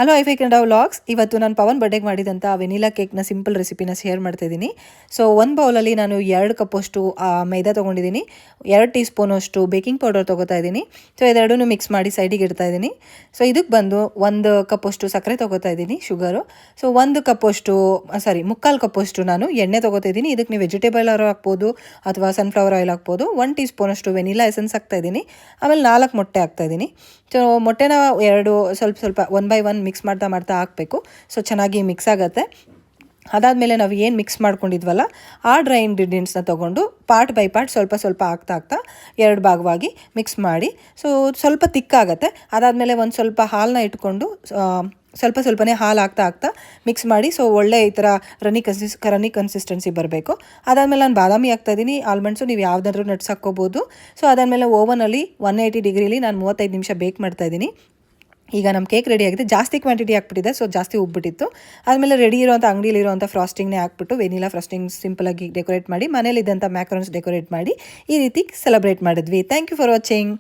Hello high five Kannada vlogs. ಇವತ್ತು ನಾನು ಪವನ್ ಬರ್ಡೇಗೆ ಮಾಡಿದಂಥ ವೆನಿಲಾ ಕೇಕ್ನ ಸಿಂಪಲ್ ರೆಸಿಪಿನ ಶೇರ್ ಮಾಡ್ತಾಯಿದ್ದೀನಿ. ಸೊ ಒಂದು ಬೌಲಲ್ಲಿ ನಾನು 2 ಕಪ್ಪಷ್ಟು ಮೈದಾ ತೊಗೊಂಡಿದ್ದೀನಿ, 2 ಟೀ ಸ್ಪೂನಷ್ಟು ಬೇಕಿಂಗ್ ಪೌಡರ್ ತೊಗೋತಾ ಇದ್ದೀನಿ. ಸೊ ಇದೆರಡೂ ಮಿಕ್ಸ್ ಮಾಡಿ ಸೈಡಿಗೆ ಇಡ್ತಾ ಇದ್ದೀನಿ. ಸೊ ಇದಕ್ಕೆ ಬಂದು 1 ಕಪ್ಪಷ್ಟು ಸಕ್ಕರೆ ತೊಗೋತಾ ಇದ್ದೀನಿ, ಶುಗರು. ಸೊ 1 ಕಪ್ಪಷ್ಟು ಮುಕ್ಕಾಲು ಕಪ್ಪಷ್ಟು ನಾನು ಎಣ್ಣೆ ತೊಗೋತಾ ಇದ್ದೀನಿ. ಇದಕ್ಕೆ ನೀವು ವೆಜಿಟೇಬಲ್ ಆರು ಹಾಕ್ಬೋದು ಅಥವಾ ಸನ್ಫ್ಲವರ್ ಆಯಿಲ್ ಹಾಕ್ಬೋದು. 1 ಟೀ ಸ್ಪೂನಷ್ಟು ವೆನಿಲಾ ಎಸೆನ್ಸ್ ಹಾಕ್ತಾಯಿದ್ದೀನಿ. ಆಮೇಲೆ 4 ಮೊಟ್ಟೆ ಹಾಕ್ತಾಯಿದ್ದೀನಿ. ಸೊ ಮೊಟ್ಟೆನ ಸ್ವಲ್ಪ 1 by 1 ಮಿಕ್ಸ್ ಮಾಡ್ತಾ ಹಾಕಬೇಕು. ಸೊ ಚೆನ್ನಾಗಿ ಮಿಕ್ಸ್ ಆಗುತ್ತೆ. ಅದಾದಮೇಲೆ ನಾವು ಏನು ಮಿಕ್ಸ್ ಮಾಡ್ಕೊಂಡಿದ್ವಲ್ಲ ಆ ಡ್ರೈ ಇಂಗ್ರೀಡಿಯೆಂಟ್ಸ್ನ ತೊಗೊಂಡು ಪಾರ್ಟ್ ಬೈ ಪಾರ್ಟ್ ಸ್ವಲ್ಪ ಹಾಕ್ತಾ 2 ಭಾಗವಾಗಿ ಮಿಕ್ಸ್ ಮಾಡಿ. ಸೊ ಸ್ವಲ್ಪ ತಿಕ್ಕಾಗತ್ತೆ. ಅದಾದಮೇಲೆ ಒಂದು ಸ್ವಲ್ಪ ಹಾಲನ್ನ ಇಟ್ಕೊಂಡು ಸ್ವಲ್ಪನೇ ಹಾಲು ಹಾಕ್ತಾ ಮಿಕ್ಸ್ ಮಾಡಿ. ಸೊ ಒಳ್ಳೆ ಈ ಥರ ರನಿ ಕನ್ಸಿಸ್ಟೆನ್ಸಿ ಬರಬೇಕು. ಅದಾದಮೇಲೆ ನಾನು ಬಾದಾಮಿ ಹಾಕ್ತಾಯಿದ್ದೀನಿ, ಆಲ್ಮಂಡ್ಸು ನೀವು ಯಾವುದಾದ್ರೂ ನಟ್ಸ್ ಹಾಕ್ಕೋಬೋದು. ಸೊ ಅದಾದಮೇಲೆ ಓವನಲ್ಲಿ 180 ಡಿಗ್ರಿಲಿ ನಾನು 35 ನಿಮಿಷ ಬೇಕ್ ಮಾಡ್ತಾಯಿದ್ದೀನಿ. ಈಗ ನಮ್ಮ ಕೇಕ್ ರೆಡಿ ಆಗಿದೆ. ಜಾಸ್ತಿ ಕ್ವಾಂಟಿಟಿ ಹಾಕ್ಬಿಟ್ಟಿದೆ, ಸೊ ಜಾಸ್ತಿ ಉಬ್ಬಿಟ್ಟಿತ್ತು. ಆದಮೇಲೆ ರೆಡಿ ಇರೋವಂಥ ಅಂಗಡಿಯಲ್ಲಿರುವಂಥ ಫ್ರಾಸ್ಟಿಂಗ್ನೇ ಹಾಕ್ಬಿಟ್ಟು ವೆನಿಲಾ ಫ್ರಾಸ್ಟಿಂಗ್ ಸಿಂಪಲಾಗಿ ಡೆಕೋರೇಟ್ ಮಾಡಿ, ಮನೇಲಿದ್ದಂಥ ಮ್ಯಾಕರೋನ್ಸ್ ಡೆಕೋರೇಟ್ ಮಾಡಿ ಈ ರೀತಿ ಸೆಲೆಬ್ರೇಟ್ ಮಾಡಿದ್ವಿ. Thank you for watching.